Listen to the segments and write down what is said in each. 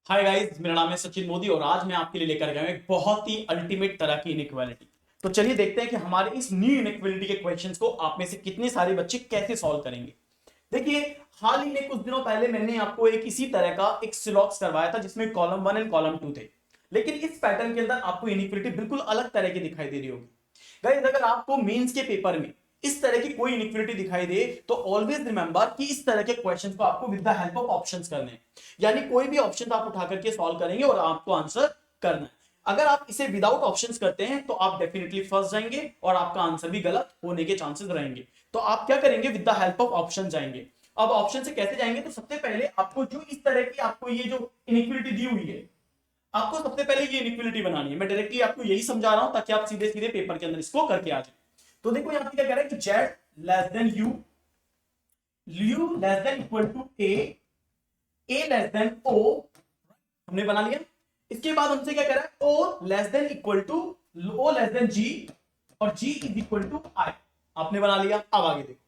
Hi guys, मेरा नाम है सचिन मोदी और आज मैं आपके लिए लेकर गया हूं एक बहुत ही अल्टीमेट तरह की इनइक्वालिटी। तो चलिए देखते हैं कि हमारे इस न्यू इनइक्वालिटी के क्वेश्चंस को आप में से कितने सारे बच्चे कैसे सॉल्व करेंगे। देखिए, हाल ही में कुछ दिनों पहले मैंने आपको एक इसी तरह का एक सिलॉक्स करवाया था जिसमें कॉलम 1 एंड कॉलम 2 थे, लेकिन इस पैटर्न के अंदर आपको इनइक्वालिटी बिल्कुल अलग तरह की दिखाई दे रही होगी। गाइस, अगर आपको मेंस के पेपर में इस तरह की कोई इनइक्वालिटी दिखाई दे तो ऑलवेज रिमेंबर कि इस तरह के क्वेश्चंस को आपको with the help of options करने हैं। यानी कोई भी ऑप्शन आप उठा करके सॉल्व करेंगे और आपको आंसर करना है। अगर आप इसे विदाउट ऑप्शंस करते हैं तो आप डेफिनेटली फंस जाएंगे और आपका आंसर भी गलत होने के चांसेस रहेंगे। तो आप क्या करेंगे, with the help of option जाएंगे। अब ऑप्शन से कैसे जाएंगे, तो सबसे पहले आपको जो इस तरह की आपको ये जो इनइक्वालिटी दी हुई है, आपको सबसे पहले ये इनइक्वालिटी बनानी है। मैं डायरेक्टली आपको यही समझा रहा हूं ताकि आप सीधे सीधे पेपर के अंदर इसको करके आ जाए। तो देखो यहां पे क्या कह रहा है कि z less than u, u less than equal to a less than o, हमने बना लिया। इसके बाद हमसे क्या कह रहा है, o less than equal to o less than g और g is equal to i, आपने बना लिया। अब आगे देखो,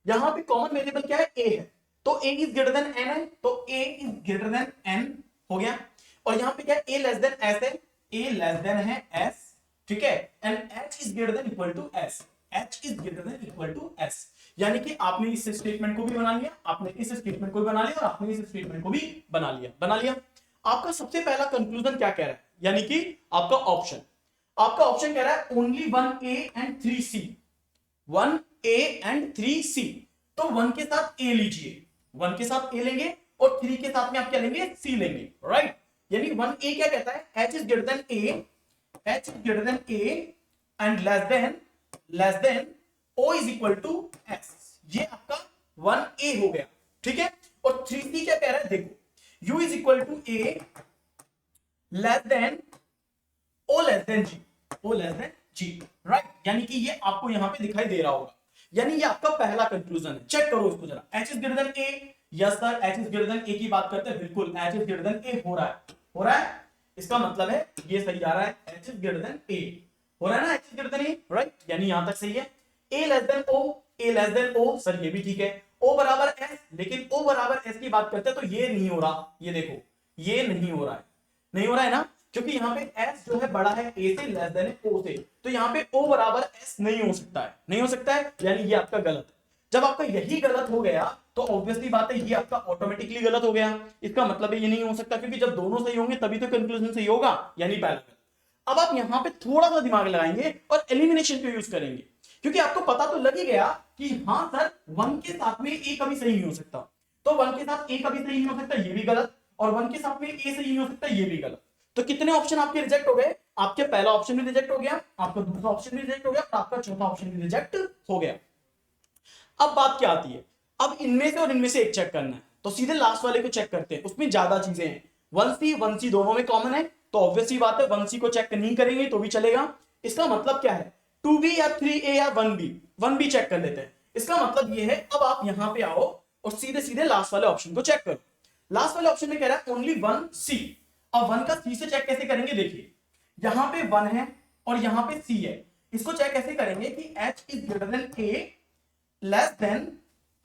यहां पे कॉमन वेरिएबल क्या है, a है, तो a is greater than n है, तो a is greater than n हो गया। और यहां पे क्या है, a लेस देन s है, a लेस देन है s, ठीक है, and h is greater than equal to s, h is greater than equal to s। यानी कि आपने इस स्टेटमेंट को भी बना लिया, आपने इस स्टेटमेंट को भी बना लिया और आपने इस स्टेटमेंट को भी बना लिया। आपका सबसे पहला कंक्लूजन क्या कह रहा है, यानी कि आपका ऑप्शन कह रहा है only 1a and 3c, 1a and 3c। तो 1 के साथ a लीजिए, 1 के साथ a लेंगे और 3 के साथ में आप क्या लेंगे, c लेंगे, राइट। यानी 1a क्या कहता है, h is greater than a, h is greater than a and less than o is equal to s। ये आपका 1a हो गया, ठीक है। और 3c क्या कह रहा है, देखो u is equal to a less than o less than g, o less than g, right. यानी कि ये आपको यहां पे दिखाई दे रहा होगा। यानी ये आपका पहला कंक्लूजन है। चेक करो इसको जरा, h is greater than a, yes sir h is greater than a की बात करते हैं, बिल्कुल h is greater than a हो रहा है। इसका मतलब है ये सही आ रहा है, h is greater than a हो रहा है ना, h is greater than a, right. यानी यहां तक सही है। a less than o, a less than o, sir ये भी ठीक है। o बराबर s, लेकिन o बराबर s की बात करते हैं तो ये नहीं हो रहा, ये देखो ये नहीं हो रहा है ना, क्योंकि यहाँ पे s जो है बड़ा है a से, लेस देन है o से, तो यहाँ पे o बराबर s नहीं हो सकता है, यानी ये आपका गलत है। जब आपका यही गलत हो गया तो ऑब्वियसली बात है ये आपका ऑटोमेटिकली गलत हो गया। इसका मतलब है ये नहीं हो सकता, क्योंकि जब दोनों सही होंगे तभी तो कंक्लूजन सही होगा, यानी पहला गलत। अब आप यहां पे थोड़ा सा दिमाग लगाएंगे और एलिमिनेशन को यूज करेंगे, क्योंकि आपको पता तो लग ही गया कि हाँ सर 1 के साथ में a कभी सही नहीं हो सकता, तो 1 के साथ a कभी सही नहीं हो सकता, ये भी गलत, और 1 के साथ में a सही नहीं हो सकता, ये भी गलत। तो कितने ऑप्शन आपके रिजेक्ट हो गए, आपके पहला ऑप्शन भी रिजेक्ट हो गया, आपका दूसरा ऑप्शन भी रिजेक्ट हो गया और आपका चौथा ऑप्शन भी रिजेक्ट हो गया। अब बात क्या आती है, अब इनमें से और इनमें से एक चेक करना है, तो सीधे लास्ट वाले को चेक करते हैं, उसमें ज्यादा चीजें हैं। 1c दोनों में कॉमन है, तो ऑब्वियसली बात है 1c को चेक नहीं करेंगे तो भी चलेगा। इसका मतलब क्या है, 2b या 3a या 1b चेक कर लेते हैं। इसका मतलब ये है, अब आप यहां पे आओ और सीधे सीधे लास्ट वाले ऑप्शन को चेक करो। लास्ट वाले ऑप्शन में कह रहा है ओनली 1c। अब 1 का c से चेक कैसे करेंगे, देखिए यहां पे 1 है और यहां पे c है, इसको चेक कैसे करेंगे कि h is greater than a less than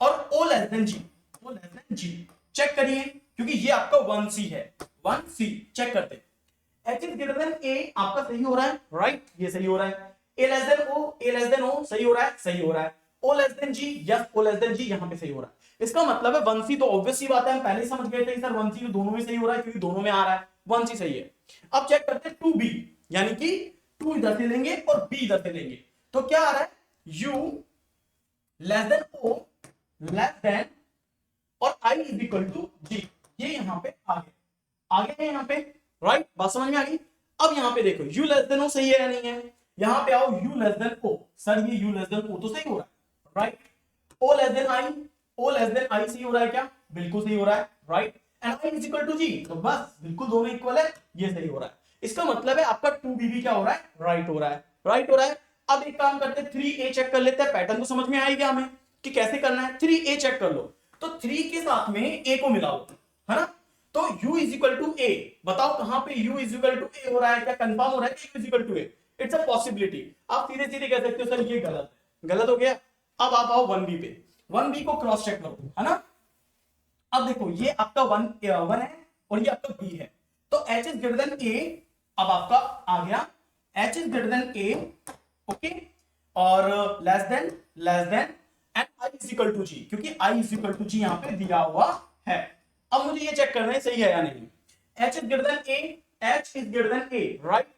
और o less than g, check करिए, क्योंकि ये आपका 1c है, 1c चेक करते हैं। h is greater than a आपका सही हो रहा है, राइट, ये सही हो रहा है। a लेस देन o सही हो रहा है। o less than g, yes o less than g यहां पे सही हो रहा है। इसका मतलब है 1c, तो ऑब्वियसली बात है हम पहले ही समझ गए थे सर 1c तो दोनों में सही हो रहा है, क्योंकि दोनों में आ रहा है, 1c सही है। अब चेक करते हैं 2b, यानी कि 2 इधर से लेंगे और b इधर से लेंगे, तो क्या आ रहा है, u less than o less than और i is equal to g, ये यहां पे आगे है यहां पे, राइट, बात समझ में आ गई। अब यहां पे देखो u लेस देन o सही है या नहीं है, यहां पे आओ u less than o, sir ये u लेस देन o तो सही हो रहा है, right. o less than i सही हो रहा है क्या, बिल्कुल सही हो रहा है, right. And i is equal to g, तो बस बिल्कुल दोनों इक्वल है, ये सही हो रहा है। इसका मतलब है आपका 2b भी क्या हो रहा है, राइट हो रहा है। अब एक काम करते हैं 3a चेक कर लेते हैं, पैटर्न तो समझ में आएगा हमें कि कैसे करना है। 3a चेक कर लो, तो 3 के साथ में a को मिलाओ, है ना, तो u is equal to a, बताओ कहां पे u is equal to a हो रहा है, क्या कंफर्म हो रहा है कि u is equal to a, it's a possibility. आप सीधे सीधे कह सकते हो सर ये गलत हो गया। अब आप आओ 1b पे, 1b को क्रॉस चेक करो, है ना। अब देखो ये आपका 1 है और ये आपका b है, तो h is greater than a, अब आपका आ गया h is greater than a, okay, और less than and i is equal to g, क्योंकि i is equal to g यहां पे दिया हुआ है। अब मुझे ये चेक करना है सही है या नहीं। h is greater than a, h is greater than a, right,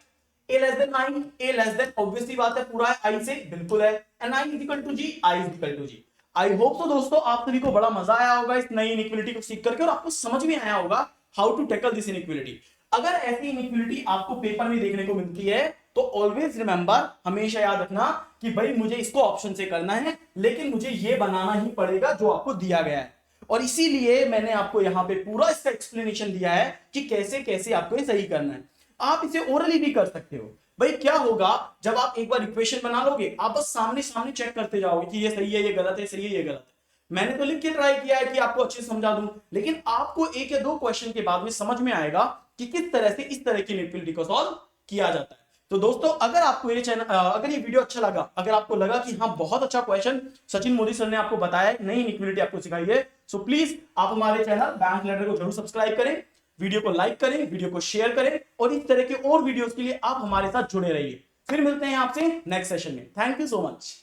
a less than i, a less than, obviously बात है पूरा है i से, बिल्कुल है, and i is equal to g, i is equal to g। I hope तो दोस्तों आप सभी को बड़ा मजा आया होगा इस नई इनइक्वालिटी को सीख करके, और आपको समझ में आया होगा how to tackle this inequality. अगर ऐसी इनइक्वालिटी आपको पेपर में देखने को मिलती है तो ऑलवेज रिमेंबर, हमेशा याद रखना कि भाई मुझे इसको ऑप्शन से करना है, लेकिन मुझे ये बनाना ही पड़ेगा जो आपको दिया गया है। और इसीलिए मैंने आपको यहाँ पे पूरा इसका एक्सप्लेनेशन दिया है कि कैसे कैसे आपको ये सही करना है। आप इसे ओरली भी कर सकते हो। भाई क्या होगा जब आप एक बार इक्वेशन बना लोगे, आप बस सामने सामने चेक करते जाओगे कि ये सही है, ये गलत है, सही है, ये गलत है। मैंने तो लिख के ट्राई किया है कि आपको अच्छे से समझा दूं, लेकिन आपको एक या दो क्वेश्चन के बाद में समझ में आएगा कि किस तरह से इस तरह की इनइक्वालिटी को सॉल्व किया जाता है। तो दोस्तों अगर आपको ये चैनल, अगर ये वीडियो अच्छा लगा, अगर आपको लगा कि हाँ बहुत अच्छा क्वेश्चन सचिन मोदी सर ने आपको बताया, नई इनइक्वालिटी आपको सिखाई है, सो प्लीज आप हमारे चैनल बैंक लैडर को जरूर सब्सक्राइब करें, वीडियो को लाइक करें, वीडियो को शेयर करें, और इस तरह के और वीडियोस के लिए आप हमारे साथ जुड़े रहिए। फिर मिलते हैं आपसे नेक्स्ट सेशन में। Thank you so much.